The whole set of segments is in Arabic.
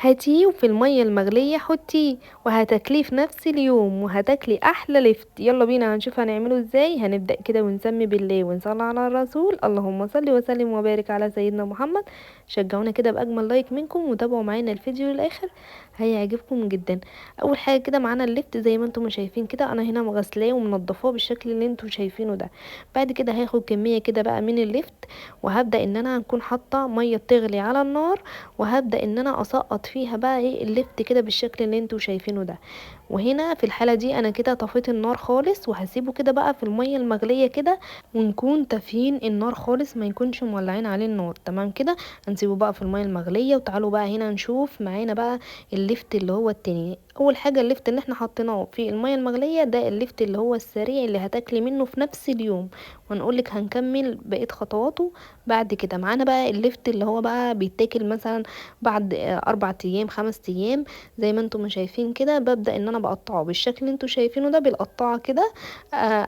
هاتيه وفي المية المغلية حطيه وهتاكليه في نفس اليوم وهتاكلي احلى لفت. يلا بينا هنشوف هنعمله ازاي. هنبدأ كده ونسمي بالله ونصلي على الرسول. اللهم صل وسلم وبارك على سيدنا محمد. شجعونا كده باجمل لايك منكم وتابعوا معانا الفيديو للاخر، هيعجبكم جدا. اول حاجه كده معانا اللفت زي ما انتم شايفين كده، انا هنا مغسلاه ومنضفاه بالشكل اللي انتم شايفينه ده. بعد كده هاخد كميه كده بقى من اللفت، وهبدا ان انا هكون حاطه ميه بتغلي على النار، وهبدا ان انا اسقط فيها بقى ايه اللفت كده بالشكل اللي انتوا شايفينه ده. وهنا في الحاله دي انا كده طفيت النار خالص، وهسيبه كده بقى في الميه المغليه كده، ونكون تافيين النار خالص، ما يكونش مولعين عليه النار. تمام كده، هنسيبه بقى في الميه المغليه. وتعالوا بقى هنا نشوف معانا بقى اللفت اللي هو التاني. اول حاجه اللفت اللي احنا حطيناه في الميه المغليه ده اللفت اللي هو السريع اللي هتاكلي منه في نفس اليوم، ونقولك هنكمل بقيه خطواته بعد كده. معانا بقى اللفت اللي هو بقى بيتاكل مثلا بعد 4 ايام 5 ايام. زي ما انتم ما شايفين كده، ببدأ ان انا بقطعه بالشكل اللي انتم شايفينه ده بالقطاعة كده،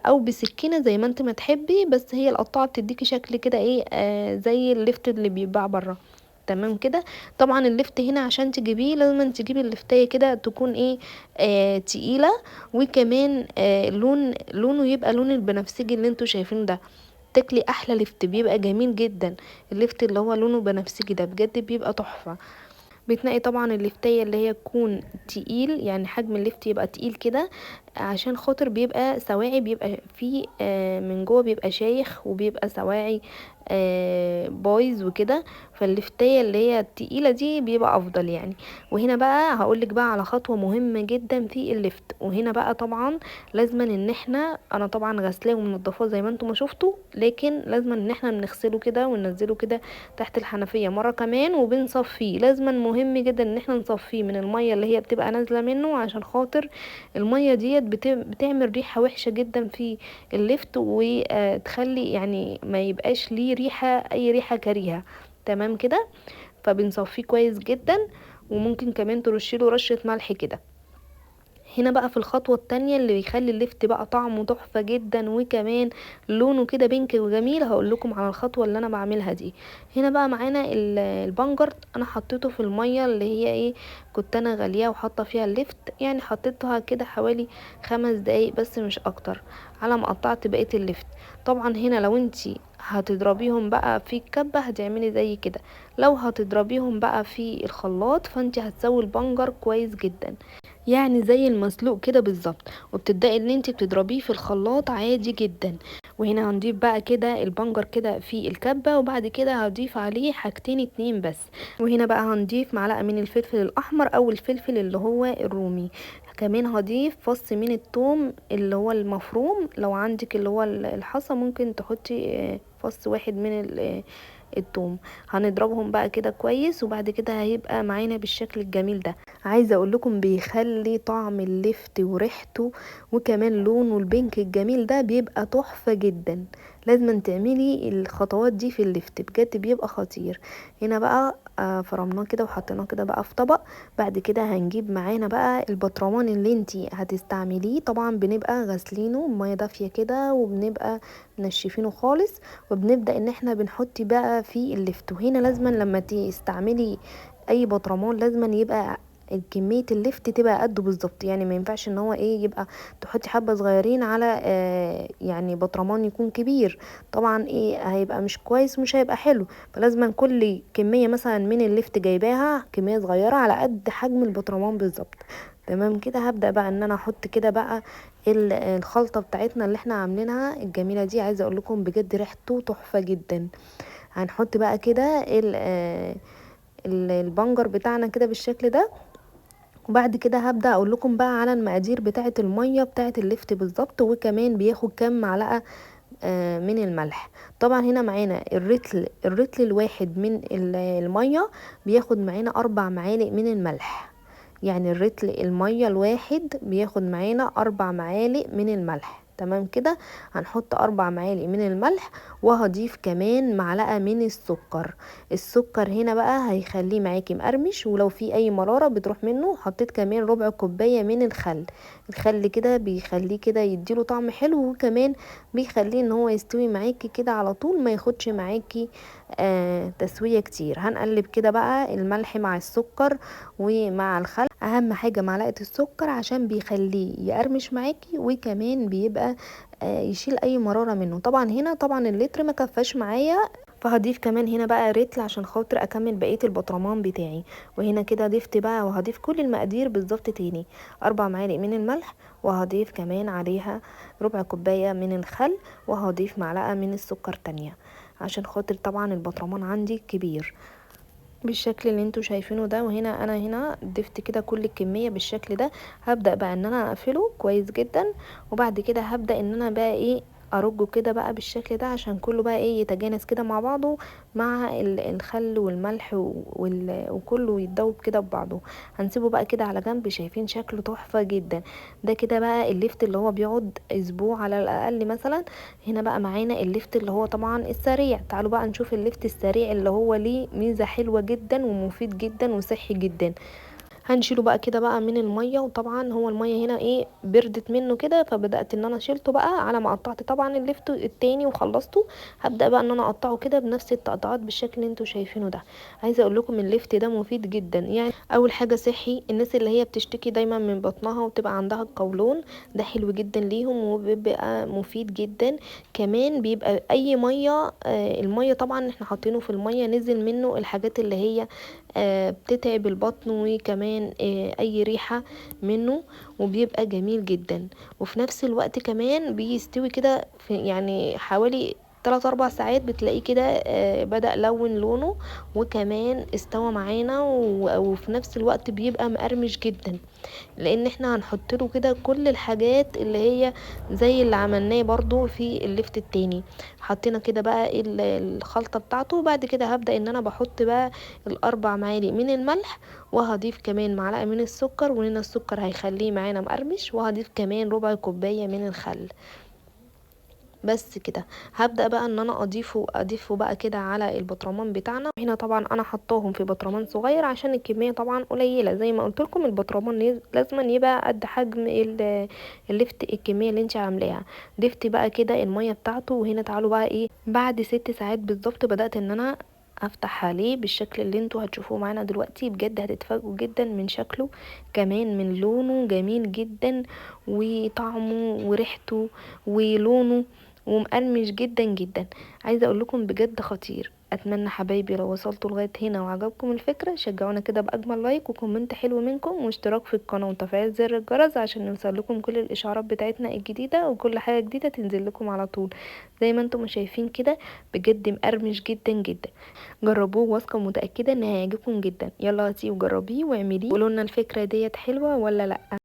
او بسكينة زي ما انت ما تحبي، بس هي القطاعة بتديكي شكل كده ايه، زي اللفت اللي بيتباع بره. تمام كده. طبعا اللفت هنا عشان تجيبيه لازم تجيبي اللفتايه كده تكون ايه، تقيله، وكمان لونه يبقى لون البنفسجي اللي انتوا شايفينه ده. تاكلي احلى لفت، بيبقى جميل جدا. اللفت اللي هو لونه بنفسجي ده بجد بيبقى تحفه. بتنقي طبعا اللفتايه اللي هي تكون تقيل، يعني حجم اللفت يبقى تقيل كده، عشان خاطر بيبقى سواعي، بيبقى فيه من جوه بيبقى شايخ، وبيبقى سواعي بايظ وكده. فاللفتايه اللي هي التقيله دي بيبقى افضل يعني. وهنا بقى هقولك بقى على خطوه مهمه جدا في اللفت. وهنا بقى طبعا لازما ان احنا، انا طبعا غسلاه ومنضفاه زي ما انتم ما شفتوا، لكن لازما ان احنا بنغسله كده وننزله كده تحت الحنفيه مره كمان وبنصفيه. لازما مهم جدا ان احنا نصفيه من الميه اللي هي بتبقى نازله منه، عشان خاطر الميه ديت بتعمل ريحه وحشه جدا في اللفت، وتخلي يعني ما يبقاش ليه ريحه، اي ريحه كريهه. تمام كده. فبنصفيه كويس جدا، وممكن كمان ترشيله رشه ملح كده. هنا بقى في الخطوة التانية اللي بيخلي اللفت بقى طعمه تحفة جدا، وكمان لونه كده بينك وجميل، هقول لكم على الخطوة اللي انا بعملها دي. هنا بقى معانا البنجر، انا حطيته في المية اللي هي ايه، كنت انا غالية وحاطة فيها اللفت، يعني حطيتها كده حوالي 5 دقايق بس مش اكتر، على ما قطعت بقية اللفت. طبعا هنا لو انتي هتضربيهم بقى في الكبة هتعملي زي كده، لو هتضربيهم بقى في الخلاط فانتي هتسوي البنجر كويس جدا، يعني زي المسلوق كده بالظبط. وبتبدأي ان انت بتضربيه في الخلاط عادي جدا. وهنا هنضيف بقى كده البنجر كده في الكبة، وبعد كده هضيف عليه حاجتين اتنين بس. وهنا بقى هنضيف معلقة من الفلفل الاحمر او الفلفل اللي هو الرومي. كمان هضيف فص من الثوم اللي هو المفروم، لو عندك اللي هو الحصى ممكن تحطي فص واحد من الثوم. هنضربهم بقى كده كويس، وبعد كده هيبقى معانا بالشكل الجميل ده. عايزه اقول لكم بيخلي طعم اللفت وريحته وكمان لونه البينك الجميل ده بيبقى تحفه جدا. لازم تعملي الخطوات دي في اللفت، بجد بيبقى خطير. هنا بقى فرمناه كده وحطيناه كده بقى في طبق. بعد كده هنجيب معانا بقى البطرمان اللي انتي هتستعمليه، طبعا بنبقى غسلينه بميه دافيه كده، وبنبقى منشفينه خالص، وبنبدا ان احنا بنحط بقى في اللفت. وهنا لازما لما تستعملي اي بطرمان لازما يبقى كمية اللفت تبقى قده بالظبط، يعني ما ينفعش ان هو ايه يبقى تحطي حبة صغيرين على يعني بطرمان يكون كبير. طبعا ايه هيبقى مش كويس، مش هيبقى حلو. فلازم كل كمية مثلا من اللفت جايباها كمية صغيرة على قد حجم البطرمان بالظبط. تمام كده. هبدأ بقى ان انا احط كده بقى الخلطة بتاعتنا اللي احنا عاملينها الجميلة دي. عايزة اقول لكم بجد ريحته تحفة جدا. هنحط بقى كده البنجر بتاعنا كده بالشكل ده. وبعد كده هبدأ اقول لكم بقى على المقادير بتاعه المية بتاعه اللفت بالظبط، وكمان بياخد كام معلقة من الملح. طبعا هنا معانا الرتل الواحد من المية بياخد معانا 4 معالق من الملح. يعني الرتل المية الواحد بياخد معانا 4 معالق من الملح. تمام كده. هنحط 4 معالق من الملح، وهضيف كمان معلقة من السكر. السكر هنا بقى هيخليه معاكي مقرمش، ولو في اي مرارة بتروح منه. حطيت كمان ربع كوباية من الخل. الخل كده بيخليه كده يديله طعم حلو، وكمان بيخليه ان هو يستوي معاكي كده على طول، ما ياخدش معاكي تسوية كتير. هنقلب كده بقى الملح مع السكر ومع الخل. اهم حاجة معلقة السكر عشان بيخليه يقرمش معاكي، وكمان بيبقى يشيل اي مرارة منه. طبعا هنا طبعا اللتر ما كفاش معايا، فهضيف كمان هنا بقى رتل عشان خاطر اكمل بقية البطرمان بتاعي. وهنا كده ضفت بقى، وهضيف كل المقادير بالظبط تاني: 4 معالق من الملح، وهضيف كمان عليها ربع كوباية من الخل، وهضيف معلقة من السكر تانية عشان خاطر طبعا البطرمان عندي كبير بالشكل اللي انتوا شايفينه ده. وهنا انا هنا ضفت كده كل الكمية بالشكل ده. هبدأ بقى ان انا اقفله كويس جدا، وبعد كده هبدأ ان انا بقى ايه ارجه كده بقى بالشكل ده عشان كله بقى ايه يتجانس كده مع بعضه، مع الخل والملح وكله يتدوب كده ببعضه. هنسيبه بقى كده على جنب. شايفين شكله تحفة جدا. ده كده بقى الليفت اللي هو بيقعد اسبوع على الاقل مثلا. هنا بقى معانا الليفت اللي هو طبعا السريع. تعالوا بقى نشوف الليفت السريع اللي هو ليه ميزة حلوة جدا ومفيد جدا وصحي جدا. هنشيله بقى كده بقى من الميه. وطبعا هو الميه هنا ايه بردت منه كده، فبدات ان انا شيلته بقى على ما قطعت طبعا الليفت التاني وخلصته. هبدا بقى ان انا اقطعه كده بنفس التقطعات بالشكل اللي انتوا شايفينه ده. عايزه اقول لكم الليفت ده مفيد جدا. يعني اول حاجه صحي، الناس اللي هي بتشتكي دايما من بطنها وتبقى عندها القولون، ده حلو جدا ليهم وبيبقى مفيد جدا. كمان بيبقى اي ميه، الميه طبعا احنا حاطينه في الميه نزل منه الحاجات اللي هي بتتعب البطن، وكمان اي ريحة منه، وبيبقى جميل جدا. وفي نفس الوقت كمان بيستوي كده في يعني حوالي 3 4 ساعات، بتلاقيه كده بدأ لون لونه، وكمان استوى معانا وفي نفس الوقت بيبقى مقرمش جدا، لان احنا هنحط له كده كل الحاجات اللي هي زي اللي عملناه برضو في الليفت التاني. حطينا كده بقى الخلطة بتاعته. وبعد كده هبدأ ان انا بحط بقى ال4 معالق من الملح، وهضيف كمان معلقة من السكر، وهنا السكر هيخليه معانا مقرمش، وهضيف كمان ربع كوباية من الخل. بس كده هبدأ بقى ان انا اضيفه بقى كده على البطرمان بتاعنا. هنا طبعا انا حطاهم في بطرمان صغير عشان الكمية طبعا قليلة. زي ما قلت لكم البطرمان لازم يبقى قد حجم اللفت الكمية اللي انت عاملاها. ضفت بقى كده المية بتاعته. وهنا تعالوا بقى ايه بعد 6 ساعات بالظبط بدأت ان انا افتح عليه بالشكل اللي انتوا هتشوفوه معانا دلوقتي. بجد هتتفاجئوا جدا من شكله، كمان من لونه جميل جدا، وطعمه وريحته ولونه ومقرمش جدا جدا. عايزه اقول لكم بجد خطير. اتمنى حبايبي لو وصلتوا لغايه هنا وعجبكم الفكره شجعونا كده باجمل لايك وكومنت حلو منكم واشتراك في القناه وتفعيل زر الجرس عشان يوصل لكم كل الاشعارات بتاعتنا الجديده، وكل حاجه جديده تنزل لكم على طول. زي ما انتم شايفين كده بجد مقرمش جدا جدا. جربوه، واثقه ومتاكده ان هيعجبكم جدا. يلا هاتيه وجربيه واعمليه وقولوا لنا الفكره ديت حلوه ولا لا.